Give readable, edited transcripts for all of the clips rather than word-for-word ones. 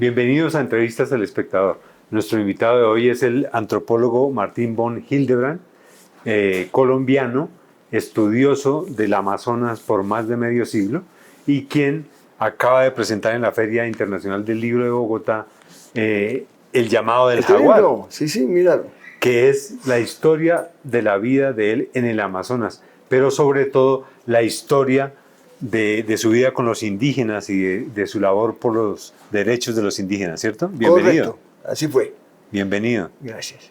Bienvenidos a Entrevistas al Espectador. Nuestro invitado de hoy es el antropólogo Martín von Hildebrand, colombiano, estudioso del Amazonas por más de medio siglo y quien acaba de presentar en la Feria Internacional del Libro de Bogotá El llamado del jaguar. Libro? Sí, míralo. Que es la historia de la vida de él en el Amazonas, pero sobre todo la historia de su vida con los indígenas y de su labor por los derechos de los indígenas, ¿cierto? Bienvenido. Correcto, así fue. Bienvenido. Gracias.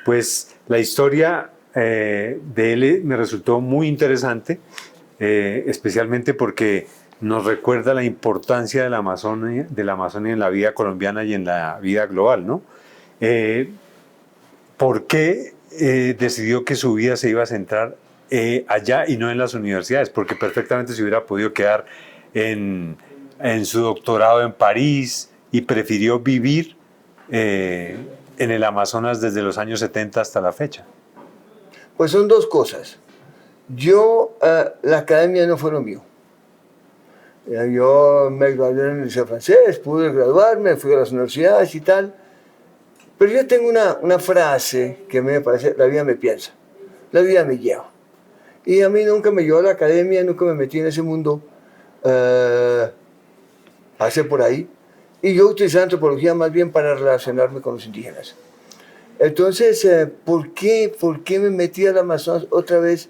Pues la historia de él me resultó muy interesante, especialmente porque nos recuerda la importancia de la Amazonia en la vida colombiana y en la vida global, ¿no? ¿Por qué decidió que su vida se iba a centrar allá y no en las universidades? Porque perfectamente se hubiera podido quedar en su doctorado en París y prefirió vivir en el Amazonas desde los años 70 hasta la fecha. Pues son dos cosas. La academia no fue lo mío. Yo me gradué en el Liceo Francés, pude graduarme, fui a las universidades y tal. Pero yo tengo una frase que a mí me parece: la vida me piensa, la vida me lleva. Y a mí nunca me llevó a la academia, nunca me metí en ese mundo, pasé por ahí. Y yo utilicé la antropología más bien para relacionarme con los indígenas. Entonces, ¿por qué me metí al Amazonas otra vez?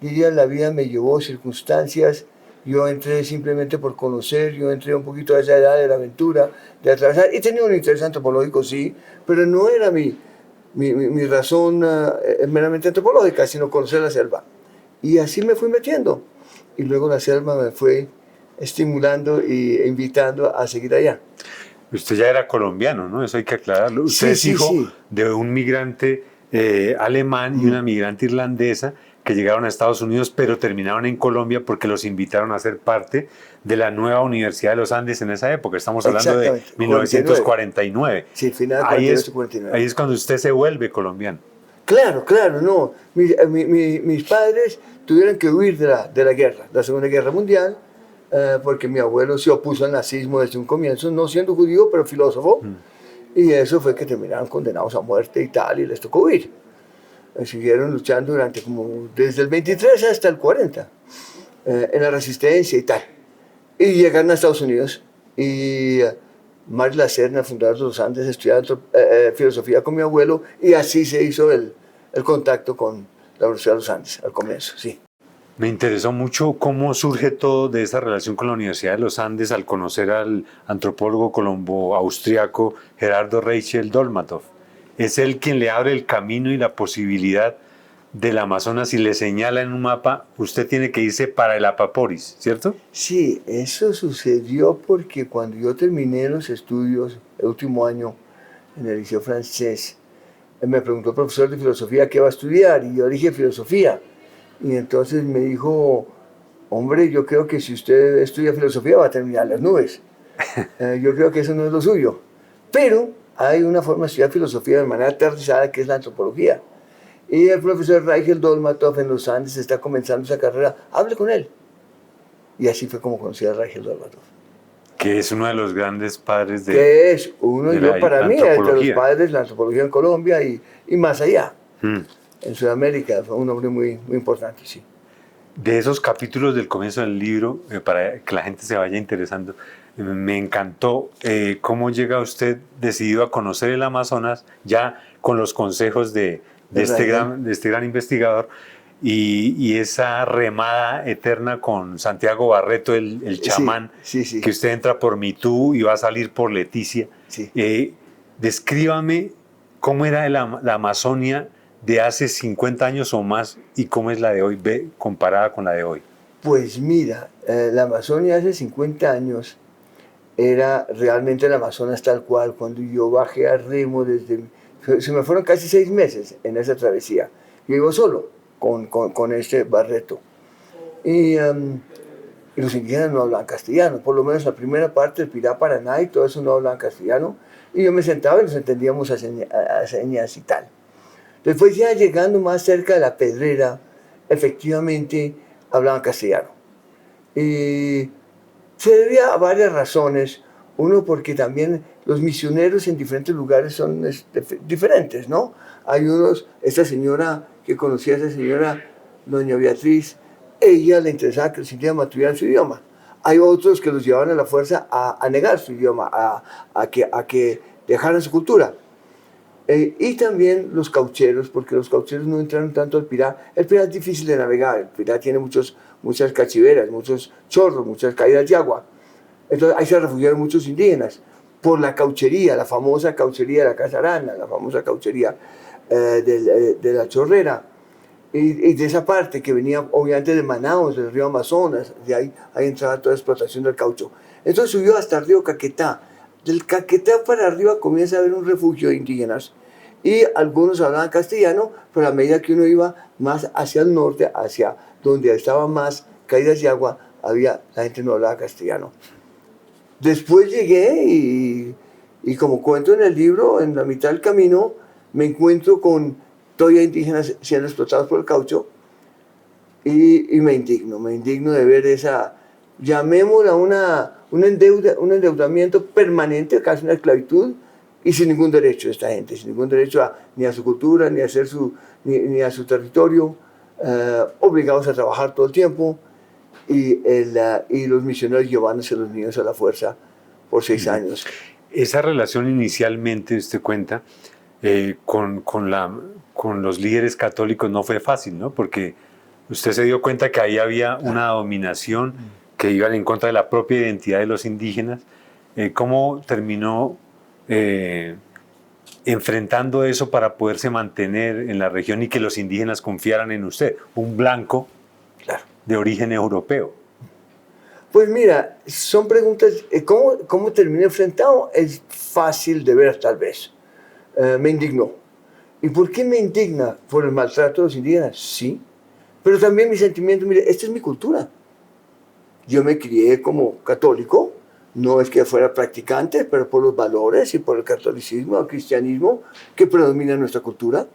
Diría, la vida me llevó, circunstancias. Yo entré simplemente por conocer, yo entré un poquito a esa edad de la aventura, de atravesar, y tenía un interés antropológico, sí, pero no era mi razón meramente antropológica, sino conocer la selva. Y así me fui metiendo. Y luego la selva me fue estimulando e invitando a seguir allá. Usted ya era colombiano, ¿no? Eso hay que aclararlo. Usted es hijo de un migrante alemán y una migrante irlandesa que llegaron a Estados Unidos, pero terminaron en Colombia porque los invitaron a ser parte de la nueva Universidad de los Andes en esa época. Estamos hablando de 1949. Sí, final de 1949. Ahí es cuando usted se vuelve colombiano. Claro, no. Mis padres tuvieron que huir de la guerra, de la Segunda Guerra Mundial, porque mi abuelo se opuso al nazismo desde un comienzo, no siendo judío, pero filósofo, y eso fue que terminaron condenados a muerte y tal, y les tocó huir. Siguieron luchando desde el 23 hasta el 40, en la resistencia y tal. Y llegaron a Estados Unidos, y Mario Lacerna, fundador de los Andes, estudiaba filosofía con mi abuelo, y así se hizo el contacto con la Universidad de los Andes, al comienzo, sí. Me interesó mucho cómo surge todo de esa relación con la Universidad de los Andes al conocer al antropólogo colombo-austriaco Gerardo Reichel Dolmatov. Es él quien le abre el camino y la posibilidad del Amazonas y le señala en un mapa: usted tiene que irse para el Apaporis, ¿cierto? Sí, eso sucedió porque cuando yo terminé los estudios, el último año en el Liceo Francés, me preguntó el profesor de filosofía qué va a estudiar, y yo dije filosofía. Y entonces me dijo: hombre, yo creo que si usted estudia filosofía va a terminar en las nubes. Yo creo que eso no es lo suyo. Pero hay una forma de estudiar filosofía de manera aterrizada, que es la antropología. Y el profesor Reichel Dolmatov en los Andes está comenzando esa carrera, hable con él. Y así fue como conocí a Reichel Dolmatov. Que es uno de los grandes padres de... Que es uno, para mí, es de los padres de la antropología en Colombia y más allá. En Sudamérica, fue un hombre muy importante, sí. De esos capítulos del comienzo del libro, para que la gente se vaya interesando, me encantó cómo llega usted decidido a conocer el Amazonas, ya con los consejos de este gran investigador, y esa remada eterna con Santiago Barreto, el chamán, sí. que usted entra por Mitú y va a salir por Leticia. Sí. Descríbame cómo era la Amazonia de hace 50 años o más y cómo es la de hoy, comparada con la de hoy. Pues mira, la Amazonia hace 50 años era realmente la Amazonas tal cual. Cuando yo bajé a remo se me fueron casi 6 meses en esa travesía. Yo iba solo con este Barreto. Y los indígenas no hablaban castellano, por lo menos la primera parte del Pirá, Paraná y todo eso no hablaban castellano. Y yo me sentaba y nos entendíamos a señas y tal. Después, ya llegando más cerca de la Pedrera, efectivamente hablaban castellano. Y se debía a varias razones. Uno, porque también los misioneros en diferentes lugares son diferentes, ¿no? Hay unos, esta señora que conocía a esa señora, doña Beatriz, ella le interesaba que los indígenas tuvieran su idioma. Hay otros que los llevaban a la fuerza a negar su idioma, a que dejaran su cultura. Y también los caucheros, porque los caucheros no entraron tanto al Pirá. El Pirá es difícil de navegar, el Pirá tiene muchas cachiveras, muchos chorros, muchas caídas de agua. Entonces ahí se refugiaron muchos indígenas por la cauchería, la famosa cauchería de la Casa Arana, la famosa cauchería de la Chorrera. Y de esa parte que venía obviamente de Manaos, del río Amazonas, de ahí entraba toda la explotación del caucho. Entonces subió hasta el río Caquetá. Del Caquetá para arriba comienza a haber un refugio de indígenas y algunos hablaban castellano, pero a medida que uno iba más hacia el norte, hacia donde estaban más caídas de agua, la gente no hablaba castellano. Después llegué y como cuento en el libro, en la mitad del camino, me encuentro con todavía indígenas siendo explotados por el caucho y me indigno de ver esa, llamémosla un endeudamiento permanente, casi una esclavitud, y sin ningún derecho esta gente, sin ningún derecho ni a su cultura, ni a su territorio, obligados a trabajar todo el tiempo, y los misioneros llevándose a los niños a la fuerza por 6 años. Esa relación inicialmente, usted cuenta, con los líderes católicos no fue fácil, ¿no? Porque usted se dio cuenta que ahí había una dominación que iba en contra de la propia identidad de los indígenas. ¿Cómo terminó enfrentando eso para poderse mantener en la región y que los indígenas confiaran en usted, un blanco de origen europeo? Pues mira, son preguntas, ¿cómo terminé enfrentado? Es fácil de ver tal vez. Me indignó. ¿Y por qué me indigna? ¿Por el maltrato de los indígenas? Sí. Pero también mi sentimiento, mire, esta es mi cultura. Yo me crié como católico, no es que fuera practicante, pero por los valores y por el catolicismo, el cristianismo que predomina en nuestra cultura.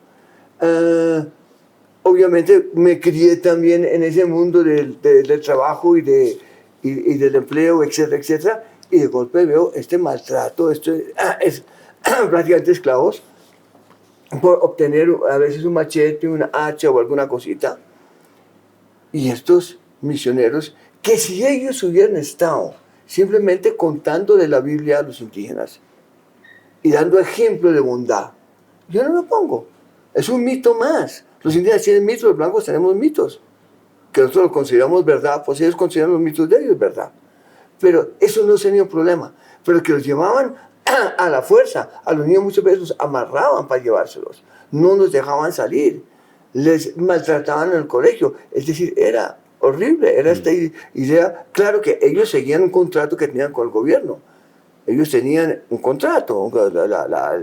Obviamente me crié también en ese mundo del trabajo y del empleo, etcétera, etcétera, y de golpe veo este maltrato, es prácticamente esclavos, por obtener a veces un machete, una hacha o alguna cosita. Y estos misioneros, que si ellos hubieran estado simplemente contando de la Biblia a los indígenas y dando ejemplo de bondad, yo no me opongo. Es un mito más. Los indígenas tienen mitos, los blancos tenemos mitos. Que nosotros los consideramos verdad, pues ellos consideran los mitos de ellos verdad. Pero eso no sería un problema. Pero que los llevaban a la fuerza, a los niños muchas veces los amarraban para llevárselos. No nos dejaban salir. Les maltrataban en el colegio. Es decir, era horrible, era esta idea. Claro que ellos seguían un contrato que tenían con el gobierno. Ellos tenían un contrato, la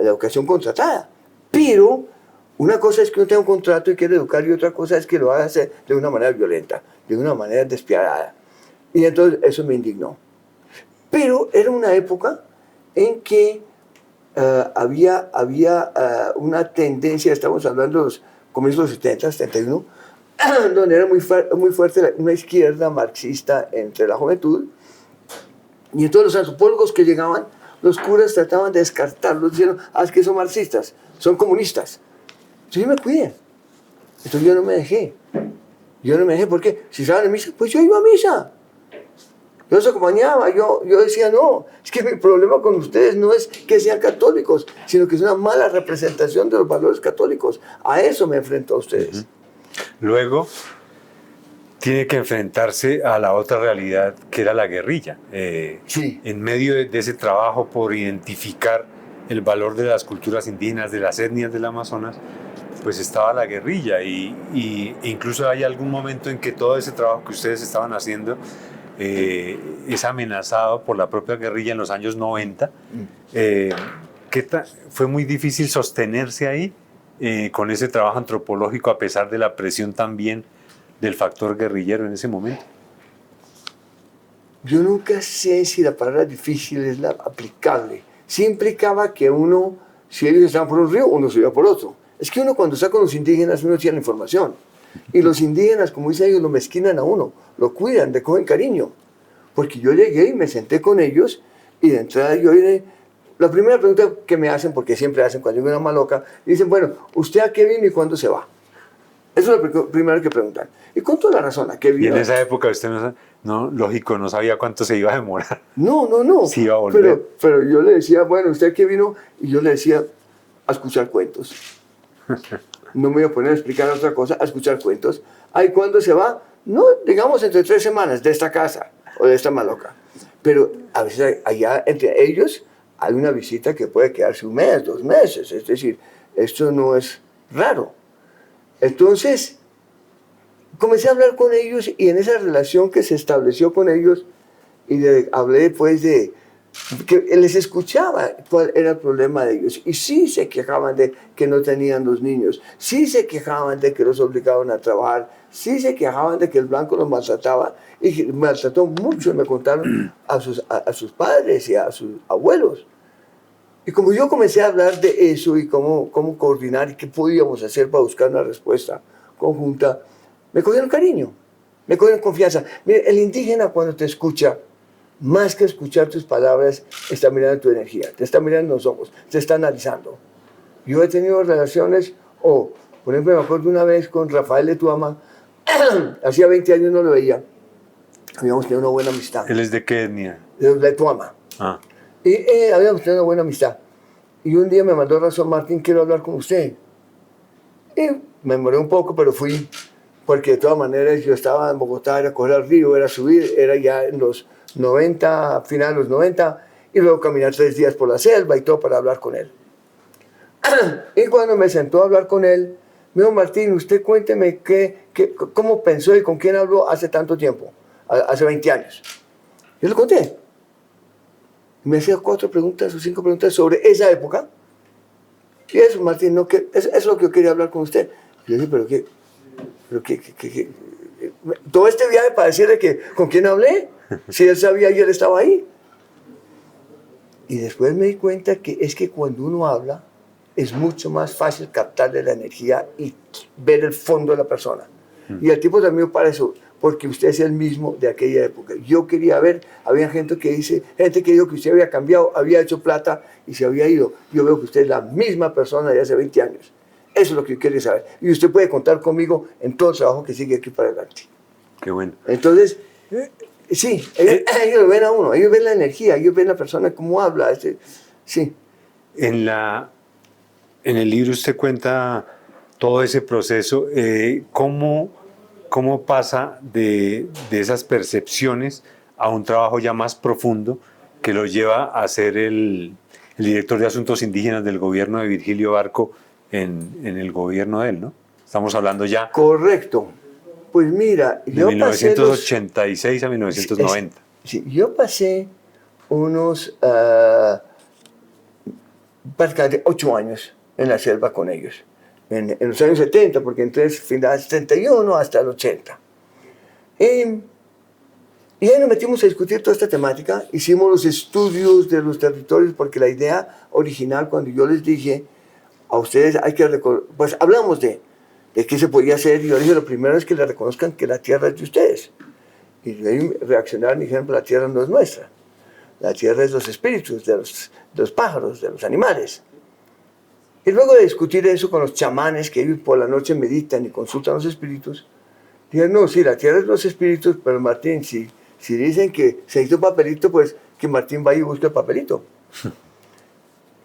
educación contratada. Pero una cosa es que uno tenga un contrato y quiere educar, y otra cosa es que lo haga hacer de una manera violenta, de una manera despiadada. Y entonces eso me indignó. Pero era una época en que había una tendencia, estamos hablando de los comienzos de los 70, 71, donde era muy fuerte una izquierda marxista entre la juventud, y entonces los antropólogos que llegaban, los curas trataban de descartarlos, diciendo, es que son marxistas, son comunistas. Entonces yo me cuidé. Entonces yo no me dejé. Porque si estaban en misa, pues yo iba a misa. Yo los acompañaba, yo decía, no, es que mi problema con ustedes no es que sean católicos, sino que es una mala representación de los valores católicos. A eso me enfrento a ustedes. Luego, tiene que enfrentarse a la otra realidad, que era la guerrilla. Sí. En medio de ese trabajo por identificar el valor de las culturas indígenas, de las etnias del Amazonas, pues estaba la guerrilla. Y incluso hay algún momento en que todo ese trabajo que ustedes estaban haciendo es amenazado por la propia guerrilla en los años 90. ¿Fue muy difícil sostenerse ahí con ese trabajo antropológico a pesar de la presión también del factor guerrillero en ese momento? Yo nunca sé si la palabra difícil es la aplicable. Sí implicaba que uno, si ellos estaban por un río, uno se iba por otro. Es que uno cuando está con los indígenas, uno tiene la información. Y los indígenas, como dicen ellos, lo mezquinan a uno, lo cuidan, le cogen cariño. Porque yo llegué y me senté con ellos y de entrada yo vine, la primera pregunta que me hacen, porque siempre hacen cuando yo una maloca, dicen, bueno, ¿usted a qué vino y cuándo se va? Eso es lo primero que preguntan. Y con toda la razón, ¿a qué vino? Y en esa época usted lógico, no sabía cuánto se iba a demorar. No. Si iba a volver. Pero yo le decía, bueno, ¿usted a qué vino? Y yo le decía, a escuchar cuentos. No me voy a poner a explicar otra cosa, a escuchar cuentos. ¿Ay, cuándo se va? No, digamos entre 3 semanas de esta casa o de esta maloca. Pero a veces allá entre ellos hay una visita que puede quedarse 1 mes, 2 meses. Es decir, esto no es raro. Entonces, comencé a hablar con ellos y en esa relación que se estableció con ellos, hablé pues de que les escuchaba cuál era el problema de ellos. Y sí se quejaban de que no tenían los niños, sí se quejaban de que los obligaban a trabajar, sí se quejaban de que el blanco los maltrataba y maltrató mucho, me contaron a sus padres y a sus abuelos. Y como yo comencé a hablar de eso y cómo coordinar y qué podíamos hacer para buscar una respuesta conjunta, me cogieron cariño, me cogieron confianza. Mire, el indígena cuando te escucha, más que escuchar tus palabras, está mirando tu energía, te está mirando los ojos, te está analizando. Yo he tenido relaciones, por ejemplo, me acuerdo una vez con Rafael de Tuama, hacía 20 años no lo veía, habíamos tenido una buena amistad. ¿Él es de qué etnia? De Tuama. Ah. Y habíamos tenido una buena amistad. Y un día me mandó razón, Martín, quiero hablar con usted. Y me demoré un poco, pero fui, porque de todas maneras yo estaba en Bogotá, era correr al río, era subir, era ya en los 90, a finales de los 90, y luego caminar 3 días por la selva y todo para hablar con él. Y cuando me sentó a hablar con él, me dijo, Martín, usted cuénteme cómo pensó y con quién habló hace tanto tiempo, hace 20 años. Yo le conté. Y me hacía 4 preguntas o 5 preguntas sobre esa época. Y eso, Martín, eso es lo que yo quería hablar con usted. Y yo dije, pero qué. Todo este viaje para decirle que con quién hablé, si él sabía y él estaba ahí. Y después me di cuenta que es que cuando uno habla, es mucho más fácil captarle la energía y ver el fondo de la persona. Y el tipo también para eso, porque usted es el mismo de aquella época. Yo quería ver, había gente que dijo que usted había cambiado, había hecho plata y se había ido. Yo veo que usted es la misma persona de hace 20 años. Eso es lo que yo quería saber. Y usted puede contar conmigo en todo el trabajo que sigue aquí para adelante. Qué bueno. Entonces, sí, ellos lo ven a uno, ellos ven la energía, ellos ven la persona cómo habla. Sí. En el libro usted cuenta todo ese proceso, cómo pasa de esas percepciones a un trabajo ya más profundo que lo lleva a ser el director de Asuntos Indígenas del gobierno de Virgilio Barco en el gobierno de él, ¿no? Estamos hablando ya... Correcto. Pues mira, de 1986 a 1990. Sí, yo pasé unos prácticamente 8 años en la selva con ellos. En los años 70, porque entonces finales 71 hasta el 80. Y ahí nos metimos a discutir toda esta temática, hicimos los estudios de los territorios, porque la idea original, cuando yo les dije, a ustedes hay que pues hablamos de qué se podía hacer, y yo dije, lo primero es que le reconozcan que la tierra es de ustedes. Y de ahí reaccionaron y dijeron, la tierra no es nuestra, la tierra es de los espíritus, de los pájaros, de los animales. Y luego de discutir eso con los chamanes que ellos por la noche meditan y consultan los espíritus, dijeron, no, sí, la tierra es de los espíritus, pero Martín, si dicen que se hizo papelito, pues que Martín vaya y busque el papelito.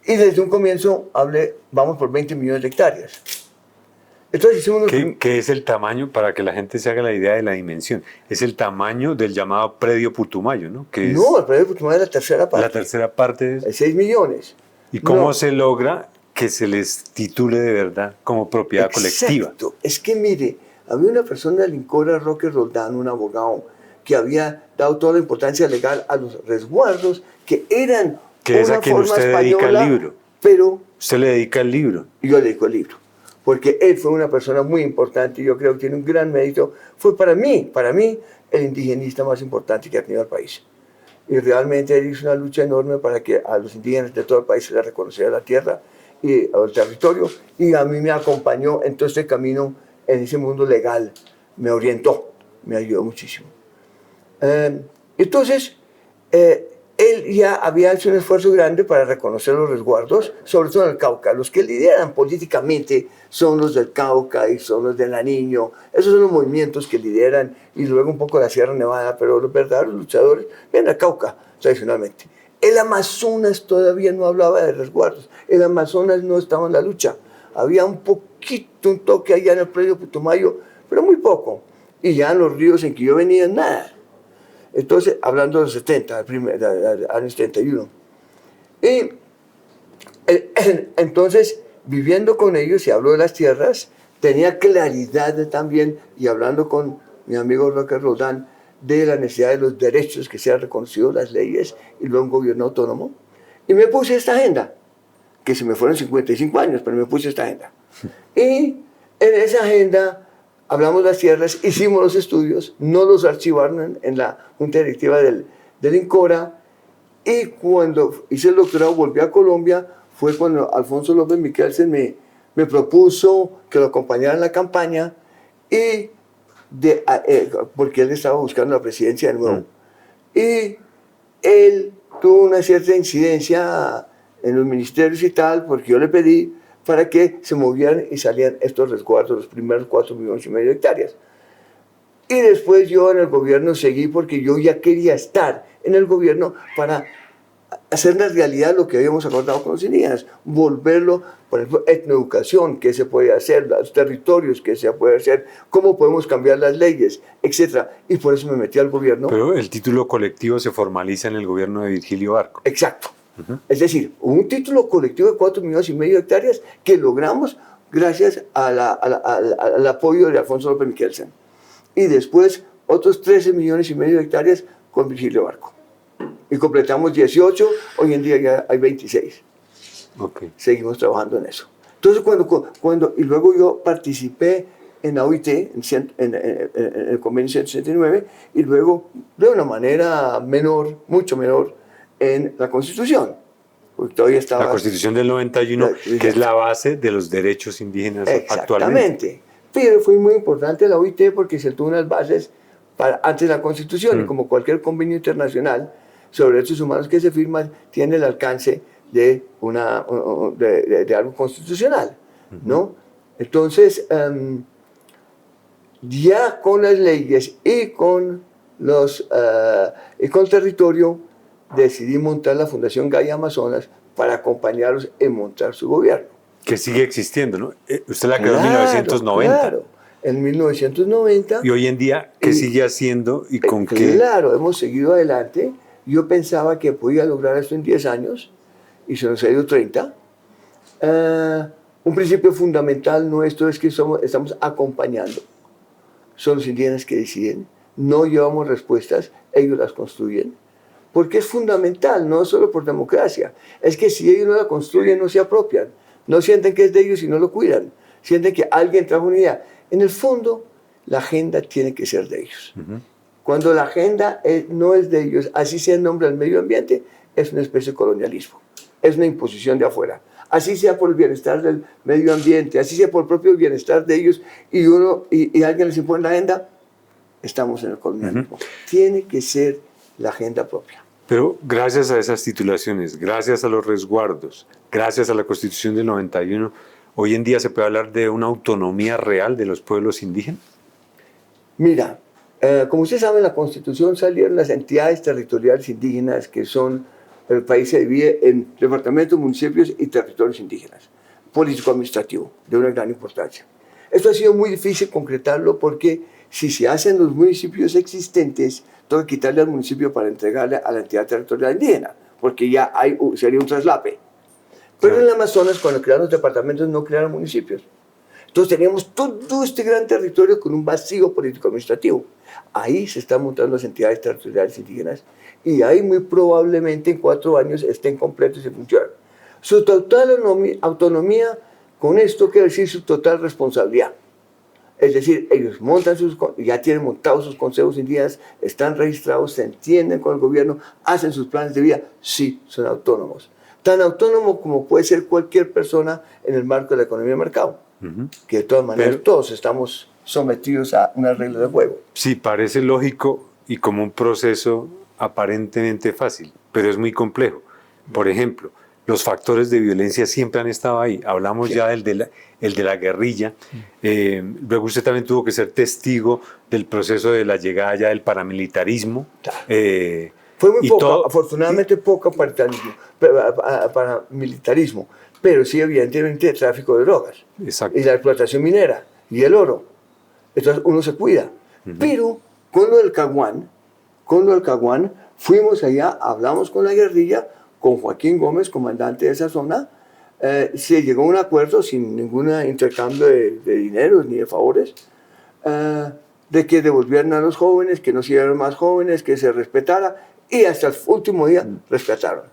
Y desde un comienzo hablé, vamos por 20 millones de hectáreas. Entonces hicimos ¿Qué es el tamaño, para que la gente se haga la idea de la dimensión? Es el tamaño del llamado predio Putumayo, ¿no? No, el predio Putumayo es la tercera parte. La tercera parte es... 6 millones. ¿Y cómo se logra que se les titule de verdad como propiedad colectiva? Exacto. Es que mire, había una persona de Lincora, Roque Roldán, un abogado, que había dado toda la importancia legal a los resguardos, que eran que es una a quien forma usted española, dedica el libro. Pero usted le dedica el libro. Yo le dedico el libro, porque él fue una persona muy importante y yo creo que tiene un gran mérito. Fue para mí, el indigenista más importante que ha tenido el país. Y realmente él hizo una lucha enorme para que a los indígenas de todo el país se les reconociera la tierra y el territorio, y a mí me acompañó en todo este camino, en ese mundo legal, me orientó, me ayudó muchísimo. Entonces, él ya había hecho un esfuerzo grande para reconocer los resguardos, sobre todo en el Cauca. Los que lideran políticamente son los del Cauca y son los del Nariño. Esos son los movimientos que lideran, y luego un poco la Sierra Nevada, pero los verdaderos luchadores vienen al Cauca, tradicionalmente. El Amazonas todavía no hablaba de resguardos. El Amazonas no estaba en la lucha. Había un poquito, un toque allá en el predio Putumayo, pero muy poco. Y ya en los ríos en que yo venía, nada. Entonces, hablando de los 70, años 71. Y entonces, viviendo con ellos, y hablo de las tierras, tenía claridad también, y hablando con mi amigo Roque Roldán, de la necesidad de los derechos que sean reconocidos, las leyes, y luego un gobierno autónomo. Y me puse esta agenda, que se me fueron 55 años, pero me puse esta agenda. Y en esa agenda hablamos de las tierras, hicimos los estudios, no los archivaron en la junta directiva del INCORA, y cuando hice el doctorado volví a Colombia, fue cuando Alfonso López Miquelsen me propuso que lo acompañara en la campaña, y porque él estaba buscando la presidencia de nuevo. Y él tuvo una cierta incidencia en los ministerios y tal, porque yo le pedí para que se movieran y salían estos resguardos, los primeros 4,5 millones de hectáreas. Y después yo en el gobierno seguí, porque yo ya quería estar en el gobierno para hacer una realidad lo que habíamos acordado con los indígenas, volverlo, por ejemplo, etnoeducación, qué se puede hacer, los territorios, qué se puede hacer, cómo podemos cambiar las leyes, etc. Y por eso me metí al gobierno. Pero el título colectivo se formaliza en el gobierno de Virgilio Barco. Exacto. Es decir, un título colectivo de 4,5 millones de hectáreas que logramos gracias al apoyo de Alfonso López Miquelsen. Y después otros 13,5 millones de hectáreas con Virgilio Barco. Y completamos 18, hoy en día ya hay 26. Okay. Seguimos trabajando en eso. Entonces, y luego yo participé en la OIT, en el convenio 169, y luego, de una manera menor, mucho menor, en la Constitución. Porque todavía estaba, la Constitución del 91, que es la base de los derechos indígenas actualmente. Exactamente. Pero fue muy importante la OIT porque sentó unas bases antes de la Constitución, y como cualquier convenio internacional sobre derechos humanos que se firma, tiene el alcance de algo constitucional, ¿no? Entonces, ya con las leyes y con el territorio, decidí montar la Fundación Gaia Amazonas para acompañarlos en montar su gobierno. Que sigue existiendo, ¿no? Usted la creó en 1990. Claro, en 1990. Y hoy en día, ¿qué sigue haciendo y con qué? Claro, hemos seguido adelante. Yo pensaba que podía lograr esto en 10 años y se nos ha ido 30. Un principio fundamental nuestro es que estamos acompañando. Son los indígenas que deciden, no llevamos respuestas, ellos las construyen. Porque es fundamental, no solo por democracia. Es que si ellos no la construyen, no se apropian. No sienten que es de ellos y no lo cuidan. Sienten que alguien trajo una idea. En el fondo, la agenda tiene que ser de ellos. Cuando la agenda no es de ellos, así sea en nombre del medio ambiente, es una especie de colonialismo. Es una imposición de afuera. Así sea por el bienestar del medio ambiente, así sea por el propio bienestar de ellos, y alguien les impone la agenda, estamos en el colonialismo. Tiene que ser la agenda propia. Pero gracias a esas titulaciones, gracias a los resguardos, gracias a la Constitución del 91, hoy en día se puede hablar de una autonomía real de los pueblos indígenas. Mira, como usted sabe, en la Constitución salieron las entidades territoriales indígenas, que son, el país se divide en departamentos, municipios y territorios indígenas, político-administrativo, de una gran importancia. Esto ha sido muy difícil concretarlo porque si se hacen los municipios existentes, tengo que quitarle al municipio para entregarle a la entidad territorial indígena, porque ya sería un traslape. Pero en el Amazonas, cuando crearon los departamentos, no crearon municipios. Entonces teníamos todo este gran territorio con un vacío político-administrativo. Ahí se están montando las entidades territoriales indígenas y ahí muy probablemente en 4 años estén completos y funcionen. Su total autonomía, con esto quiere decir su total responsabilidad. Es decir, ellos ya tienen montados sus consejos indígenas, están registrados, se entienden con el gobierno, hacen sus planes de vida, sí, son autónomos. Tan autónomos como puede ser cualquier persona en el marco de la economía de mercado. Que de todas maneras todos estamos sometidos a una regla de juego. Sí, parece lógico y como un proceso aparentemente fácil, pero es muy complejo. Por ejemplo, los factores de violencia siempre han estado ahí. Hablamos ya el de la guerrilla. Luego usted también tuvo que ser testigo del proceso de la llegada ya del paramilitarismo. Fue muy poco, afortunadamente poco paramilitarismo, pero sí evidentemente el tráfico de drogas. Exacto. Y la explotación minera y el oro. Entonces uno se cuida. Pero con lo del Caguán, fuimos allá, hablamos con la guerrilla, con Joaquín Gómez, comandante de esa zona, se llegó a un acuerdo sin ningún intercambio de dinero ni de favores, de que devolvieran a los jóvenes, que no siguieran más jóvenes, que se respetara, y hasta el último día respetaron.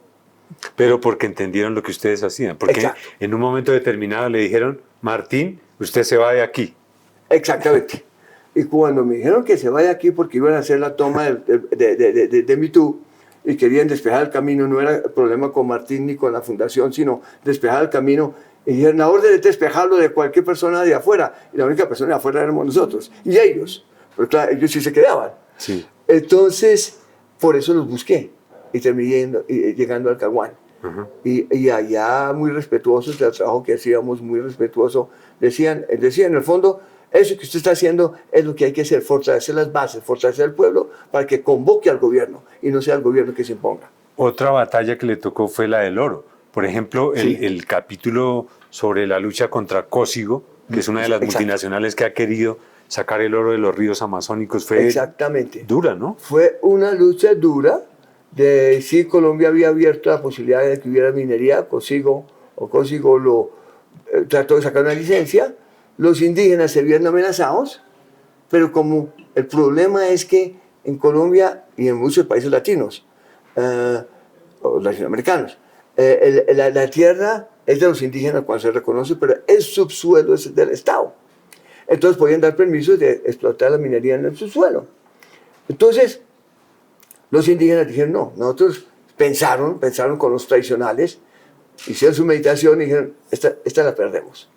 Pero porque entendieron lo que ustedes hacían, porque Exacto. En un momento determinado le dijeron, Martín, usted se va de aquí. Exactamente. Y cuando me dijeron que se vaya aquí porque iban a hacer la toma de MeToo y querían despejar el camino, no era problema con Martín ni con la fundación, sino despejar el camino, y dijeron, la orden es despejarlo de cualquier persona de afuera, y la única persona de afuera éramos nosotros, y ellos, pero claro, ellos sí se quedaban. Sí. Entonces, por eso los busqué, y terminé llegando al Caguán. Y allá, muy respetuosos del trabajo que hacíamos, muy respetuoso, decían en el fondo, eso que usted está haciendo es lo que hay que hacer, fortalecer las bases, fortalecer el pueblo para que convoque al gobierno y no sea el gobierno que se imponga. Otra batalla que le tocó fue la del oro. Por ejemplo, Sí. el capítulo sobre la lucha contra Cósigo, que es una de las multinacionales que ha querido sacar el oro de los ríos amazónicos, fue Exactamente. dura, ¿no? Fue una lucha dura. Sí, Colombia había abierto la posibilidad de que hubiera minería, Cósigo trató de sacar una licencia. Los indígenas se vieron amenazados, pero como el problema es que en Colombia y en muchos países latinos, o latinoamericanos, la tierra es de los indígenas cuando se reconoce, pero el subsuelo es del Estado. Entonces podían dar permisos de explotar la minería en el subsuelo. Entonces, los indígenas dijeron no, nosotros pensaron con los tradicionales, hicieron su meditación y dijeron, esta la perdemos.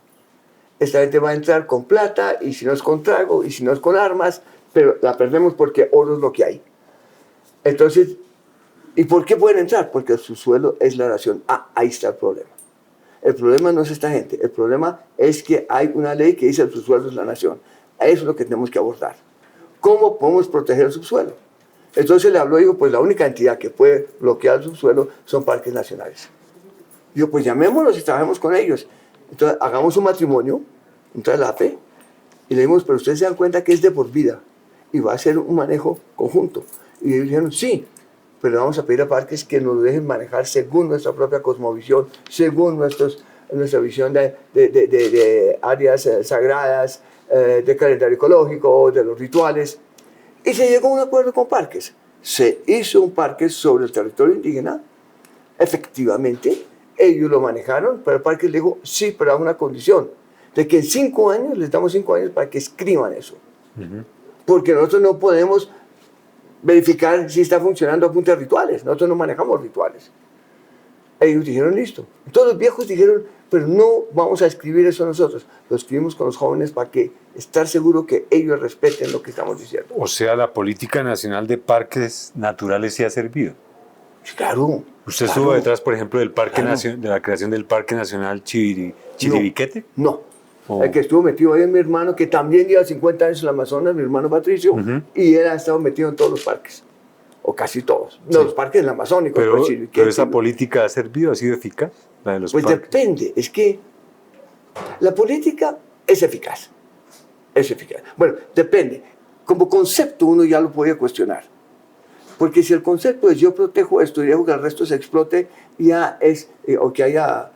Esta gente va a entrar con plata, y si no es con trago, y si no es con armas, pero la perdemos porque oro es lo que hay. Entonces, ¿y por qué pueden entrar? Porque el subsuelo es la nación. Ahí está el problema. El problema no es esta gente, el problema es que hay una ley que dice el subsuelo es la nación. Eso es lo que tenemos que abordar. ¿Cómo podemos proteger el subsuelo? Entonces le habló y dijo, pues la única entidad que puede bloquear el subsuelo son parques nacionales. Digo, pues llamémoslos y trabajemos con ellos. Entonces hagamos un matrimonio, un traslape, y le dimos, pero ustedes se dan cuenta que es de por vida y va a ser un manejo conjunto. Y ellos dijeron, sí, pero vamos a pedir a parques que nos dejen manejar según nuestra propia cosmovisión, según nuestra visión de áreas sagradas, de calendario ecológico, de los rituales. Y se llegó a un acuerdo con parques. Se hizo un parque sobre el territorio indígena. Efectivamente, ellos lo manejaron, pero el parque le dijo, sí, pero a una condición, de que en 5 años, les damos 5 años para que escriban eso. Porque nosotros no podemos verificar si está funcionando a punta de rituales. Nosotros no manejamos rituales. Ellos dijeron, listo. Todos los viejos dijeron, pero no vamos a escribir eso nosotros. Lo escribimos con los jóvenes para que estar seguro que ellos respeten lo que estamos diciendo. O sea, la política nacional de parques naturales sí ha servido. Claro. ¿Usted estuvo detrás, por ejemplo, del parque de la creación del Parque Nacional Chiribiquete? No. El que estuvo metido ahí es mi hermano, que también lleva 50 años en el Amazonas, mi hermano Patricio, y él ha estado metido en todos los parques, o casi todos. No, los parques amazónicos. Pero esa política ha servido, ha sido eficaz, la de los parques. Depende, es que la política es eficaz. Es eficaz. Bueno, depende. Como concepto uno ya lo podía cuestionar. Porque si el concepto es yo protejo esto y dejo que el resto se explote, ya es, o que haya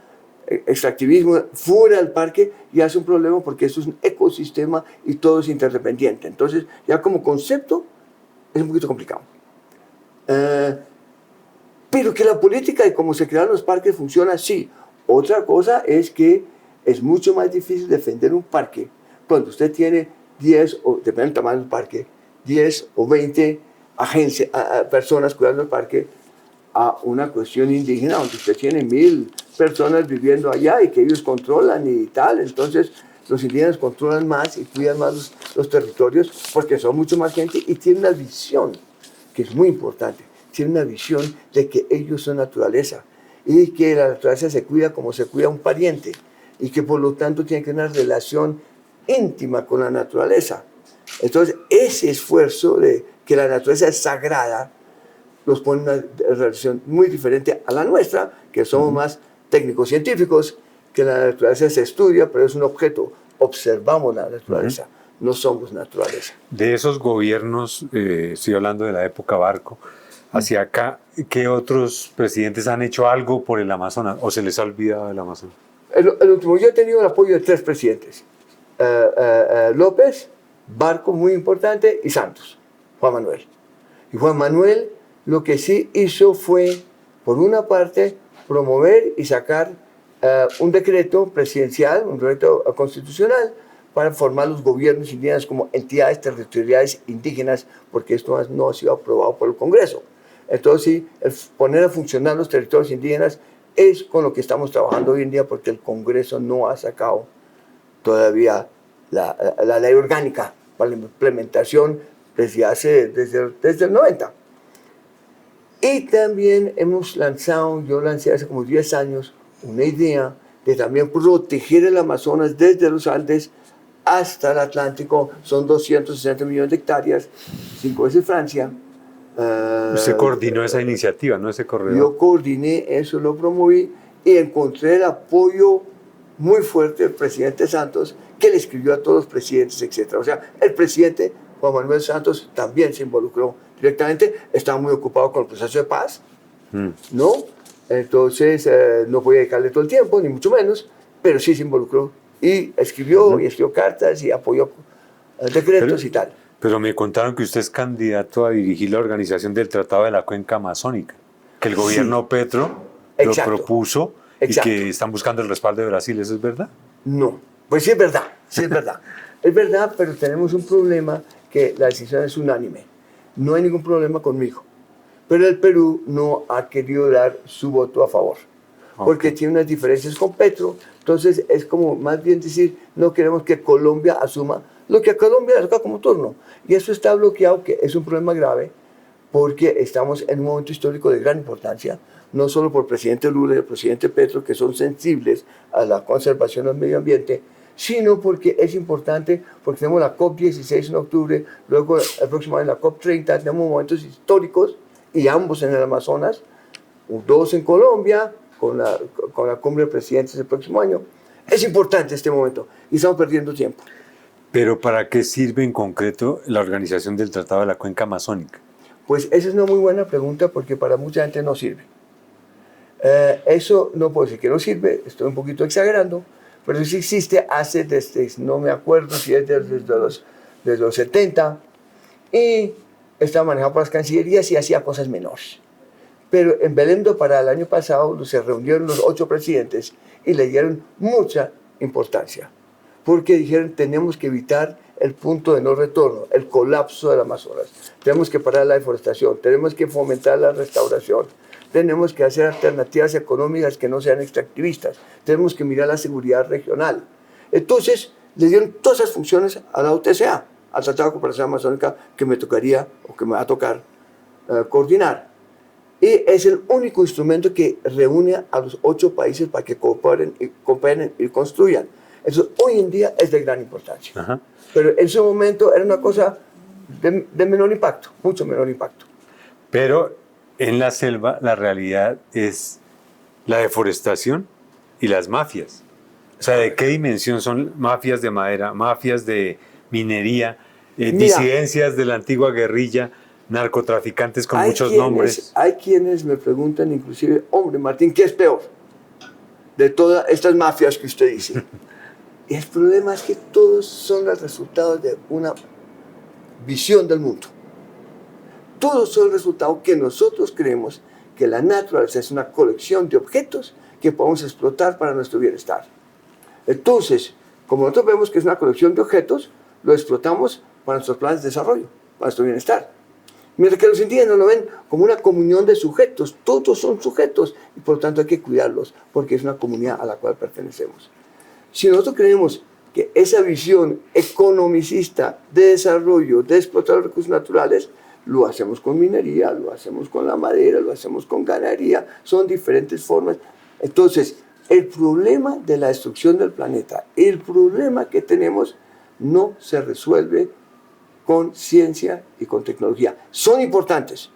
extractivismo fuera del parque, ya es un problema porque eso es un ecosistema y todo es interdependiente. Entonces, ya como concepto es un poquito complicado. Pero que la política de cómo se crearon los parques funciona, sí. Otra cosa es que es mucho más difícil defender un parque cuando usted tiene 10, o depende del tamaño del parque, 10 o 20 agencias, personas cuidando el parque, a una cuestión indígena donde usted tiene 1000 personas viviendo allá y que ellos controlan y tal. Entonces los indígenas controlan más y cuidan más los territorios porque son mucho más gente y tienen una visión que es muy importante. tienen una visión de que ellos son naturaleza y que la naturaleza se cuida como se cuida un pariente y que por lo tanto tiene que tener una relación íntima con la naturaleza. Entonces, ese esfuerzo de que la naturaleza es sagrada los pone en una relación muy diferente a la nuestra, que somos más técnicos científicos, que la naturaleza se estudia, pero es un objeto. Observamos la naturaleza, no somos naturaleza. De esos gobiernos, estoy hablando de la época Barco, hacia acá, ¿qué otros presidentes han hecho algo por el Amazonas o se les ha olvidado el Amazonas? El último, yo he tenido el apoyo de 3 presidentes. López, Barco, muy importante, y Santos, Juan Manuel. Y Juan Manuel lo que sí hizo fue, por una parte, promover y sacar un decreto presidencial, un decreto constitucional, para formar los gobiernos indígenas como entidades territoriales indígenas, porque esto no ha sido aprobado por el Congreso. Entonces, sí, el poner a funcionar los territorios indígenas es con lo que estamos trabajando hoy en día, porque el Congreso no ha sacado todavía la ley orgánica para la implementación desde el 90. Y también yo lancé hace como 10 años una idea de también proteger el Amazonas desde los Andes hasta el Atlántico. Son 260 millones de hectáreas, 5 veces Francia. Usted coordinó esa iniciativa, ¿no? Ese corredor. Yo coordiné eso, lo promoví y encontré el apoyo muy fuerte del presidente Santos, que le escribió a todos los presidentes, etc. O sea, el presidente Juan Manuel Santos también se involucró directamente, estaba muy ocupado con el proceso de paz, ¿no? Entonces no podía dedicarle todo el tiempo, ni mucho menos, pero sí se involucró y escribió cartas y apoyó decretos y tal. Pero me contaron que usted es candidato a dirigir la organización del Tratado de la Cuenca Amazónica, que el gobierno Petro lo propuso y que están buscando el respaldo de Brasil. ¿Eso es verdad? No, pues sí es verdad, sí es verdad. Es verdad, pero tenemos un problema, que la decisión es unánime. No hay ningún problema conmigo. Pero el Perú no ha querido dar su voto a favor, porque tiene unas diferencias con Petro. Entonces es como más bien decir, no queremos que Colombia asuma lo que a Colombia le toca como turno. Y eso está bloqueado, que es un problema grave, porque estamos en un momento histórico de gran importancia, no solo por el presidente Lula y el presidente Petro, que son sensibles a la conservación del medio ambiente, sino porque es importante, porque tenemos la COP16 en octubre, luego el próximo año la COP30, tenemos momentos históricos, y ambos en el Amazonas, 2 en Colombia, con la cumbre de presidentes el próximo año. Es importante este momento, y estamos perdiendo tiempo. ¿Pero para qué sirve en concreto la organización del Tratado de la Cuenca Amazónica? Pues esa es una muy buena pregunta, porque para mucha gente no sirve. Eso no puedo decir que no sirve, estoy un poquito exagerando, pero sí existe no me acuerdo si es desde los 70, y estaba manejado por las cancillerías y hacía cosas menores. Pero en Belém do Pará el año pasado se reunieron los 8 presidentes y le dieron mucha importancia, porque dijeron, tenemos que evitar el punto de no retorno, el colapso del Amazonas. Tenemos que parar la deforestación, tenemos que fomentar la restauración, tenemos que hacer alternativas económicas que no sean extractivistas, tenemos que mirar la seguridad regional. Entonces, le dieron todas esas funciones a la UTCA, al Tratado de Cooperación Amazónica, que me tocaría, o que me va a tocar, coordinar. Y es el único instrumento que reúne a los 8 países para que cooperen y construyan. Eso hoy en día es de gran importancia. Ajá. Pero en ese momento era una cosa de menor impacto, mucho menor impacto. Pero en la selva la realidad es la deforestación y las mafias. O sea, ¿de qué dimensión son mafias de madera, mafias de minería, disidencias de la antigua guerrilla, narcotraficantes con muchos nombres? Hay quienes me preguntan inclusive, hombre Martín, ¿qué es peor de todas estas mafias que usted dice? Y el problema es que todos son el resultado de una visión del mundo. Todos son el resultado que nosotros creemos que la naturaleza es una colección de objetos que podemos explotar para nuestro bienestar. Entonces, como nosotros vemos que es una colección de objetos, lo explotamos para nuestros planes de desarrollo, para nuestro bienestar. Mientras que los indígenas lo ven como una comunión de sujetos, todos son sujetos, y por lo tanto hay que cuidarlos, porque es una comunidad a la cual pertenecemos. Si nosotros creemos que esa visión economicista de desarrollo, de explotar los recursos naturales, lo hacemos con minería, lo hacemos con la madera, lo hacemos con ganadería, son diferentes formas. Entonces, el problema de la destrucción del planeta, el problema que tenemos no se resuelve con ciencia y con tecnología. Son importantes,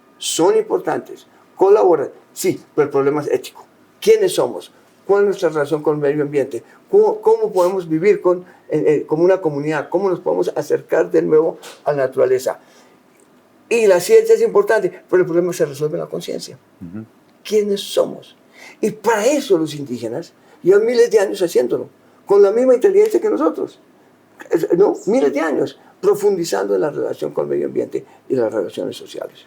colaboran, sí, pero el problema es ético. ¿Quiénes somos? ¿Cuál es nuestra relación con el medio ambiente? ¿Cómo podemos vivir como una comunidad? ¿Cómo nos podemos acercar de nuevo a la naturaleza? Y la ciencia es importante, pero el problema se resuelve en la conciencia. ¿Quiénes somos? Y para eso los indígenas llevan miles de años haciéndolo, con la misma inteligencia que nosotros. ¿No? Miles de años profundizando en la relación con el medio ambiente y las relaciones sociales.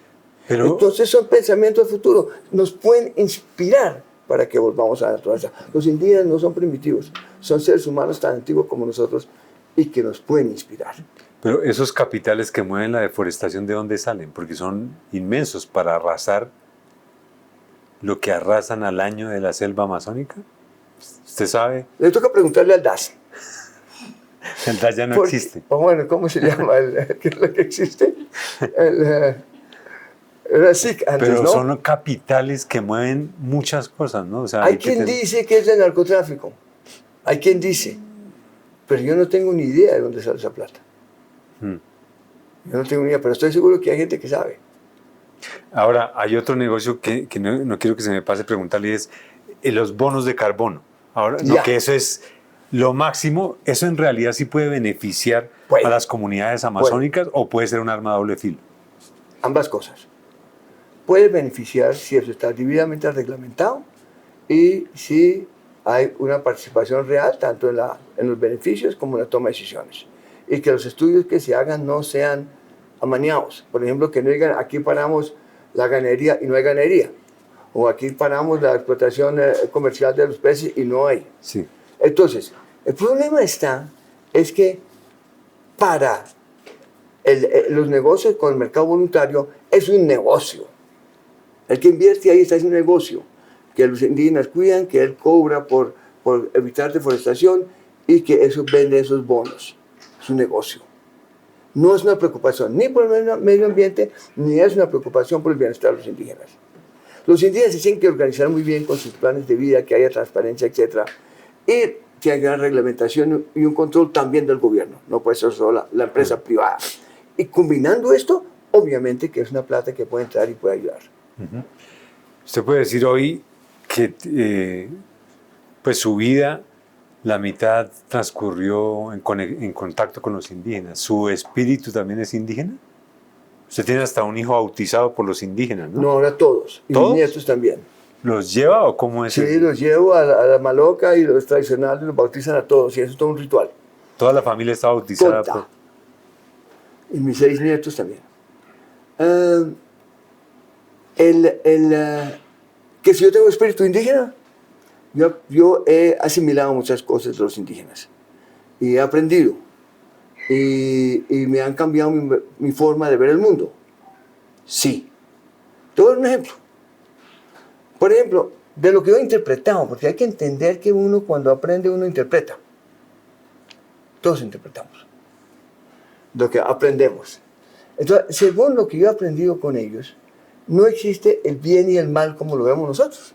Pero, entonces son pensamientos de futuro, nos pueden inspirar para que volvamos a la naturaleza. Los indígenas no son primitivos, son seres humanos tan antiguos como nosotros y que nos pueden inspirar. Pero esos capitales que mueven la deforestación, ¿de dónde salen? Porque son inmensos para arrasar lo que arrasan al año de la selva amazónica. ¿Usted sabe? Le toca preguntarle al DAS. El DAS ya no existe. O bueno, ¿cómo se llama? ¿Qué es lo que existe? Era SIC antes, pero ¿no? son capitales que mueven muchas cosas, ¿no? O sea, hay quien dice que es de narcotráfico. Hay quien dice. Pero yo no tengo ni idea de dónde sale esa plata. Yo no tengo ni idea, pero estoy seguro que hay gente que sabe. Ahora, hay otro negocio que no quiero que se me pase preguntarle, es los bonos de carbono. Ahora, no, que eso es lo máximo. ¿Eso en realidad sí puede beneficiar a las comunidades amazónicas o puede ser un arma de doble filo? Ambas cosas. Puede beneficiar si eso está debidamente reglamentado y si hay una participación real tanto en los beneficios como en la toma de decisiones. Y que los estudios que se hagan no sean amañados. Por ejemplo, que no digan aquí paramos la ganadería y no hay ganadería. O aquí paramos la explotación comercial de los peces y no hay. Sí. Entonces, el problema es que para los negocios con el mercado voluntario es un negocio. El que invierte ahí está haciendo un negocio, que los indígenas cuidan, que él cobra por evitar deforestación y que eso vende esos bonos. Es un negocio. No es una preocupación ni por el medio ambiente, ni es una preocupación por el bienestar de los indígenas. Los indígenas se tienen que organizar muy bien con sus planes de vida, que haya transparencia, etc. Y tiene que haber reglamentación y un control también del gobierno. No puede ser solo la empresa privada. Y combinando esto, obviamente que es una plata que puede entrar y puede ayudar. Usted puede decir hoy que pues su vida, la mitad transcurrió en contacto con los indígenas. ¿Su espíritu también es indígena? Usted tiene hasta un hijo bautizado por los indígenas, ¿no? No, ahora todos. Y ¿todos? mis nietos también. ¿Los lleva o cómo es? Sí, los llevo a la maloca y los tradicionales los bautizan a todos. Y eso es todo un ritual. ¿Toda la familia está bautizada? Y mis 6 nietos también. Que si yo tengo espíritu indígena, yo he asimilado muchas cosas de los indígenas y he aprendido y me han cambiado mi forma de ver el mundo. Sí. Te voy a dar un ejemplo. Por ejemplo, de lo que yo he interpretado, porque hay que entender que uno cuando aprende, uno interpreta. Todos interpretamos lo que aprendemos. Entonces, según lo que yo he aprendido con ellos, no existe el bien y el mal como lo vemos nosotros,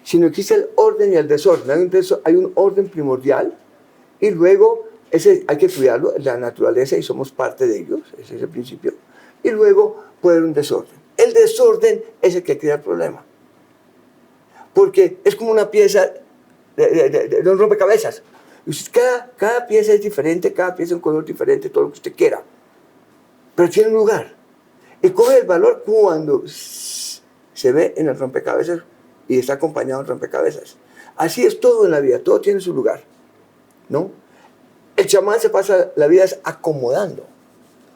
sino existe el orden y el desorden. Hay un orden primordial y luego ese hay que cuidarlo, la naturaleza, y somos parte de ellos, ese es el principio. Y luego puede haber un desorden. El desorden es el que crea el problema. Porque es como una pieza de un rompecabezas. Cada pieza es diferente, cada pieza es un color diferente, todo lo que usted quiera. Pero tiene un lugar. Y coge el valor cuando se ve en el rompecabezas y está acompañado en rompecabezas. Así es todo en la vida, todo tiene su lugar, ¿no? El chamán se pasa la vida acomodando,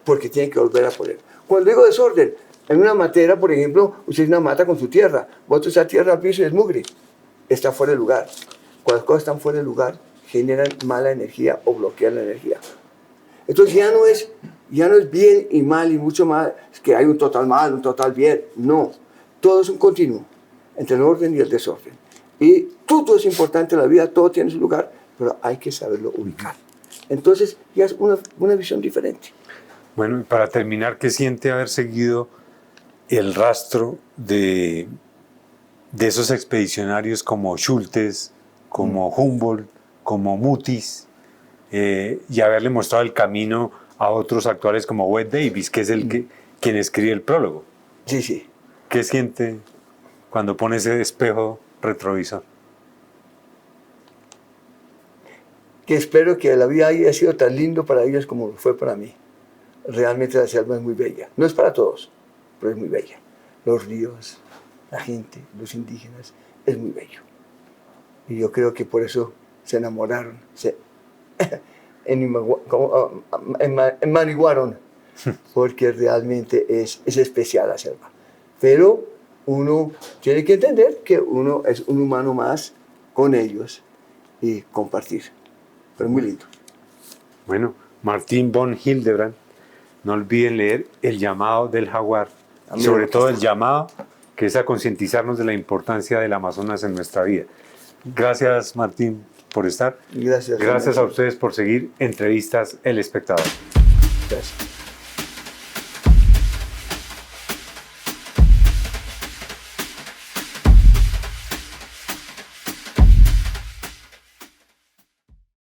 porque tiene que volver a poner. Cuando digo desorden, en una matera, por ejemplo, usted es una mata con su tierra, vosotros esa tierra al piso y es mugre, está fuera de lugar. Cuando las cosas están fuera de lugar, generan mala energía o bloquean la energía. Entonces ya no es bien y mal y mucho más, es que hay un total mal, un total bien, no. Todo es un continuo entre el orden y el desorden. Y todo es importante en la vida, todo tiene su lugar, pero hay que saberlo ubicar. Entonces ya es una visión diferente. Bueno, y para terminar, ¿qué siente haber seguido el rastro de esos expedicionarios como Schultes, como Humboldt, como Mutis, y haberle mostrado el camino a otros actuales como Wade Davis, que es quien escribe el prólogo? Sí, sí. ¿Qué siente cuando pone ese espejo retrovisor? Que espero que la vida haya sido tan lindo para ellos como fue para mí. Realmente la selva es muy bella. No es para todos, pero es muy bella. Los ríos, la gente, los indígenas, es muy bello. Y yo creo que por eso se enamoraron, enmariguaron, porque realmente es especial la selva. Pero uno tiene que entender que uno es un humano más con ellos y compartir. Pero muy lindo. Bueno, Martín von Hildebrand, no olviden leer El llamado del jaguar, y sobre todo el llamado que es a concientizarnos de la importancia del Amazonas en nuestra vida. Gracias, Martín, por estar. Gracias. Gracias a ustedes por seguir Entrevistas El Espectador. Gracias.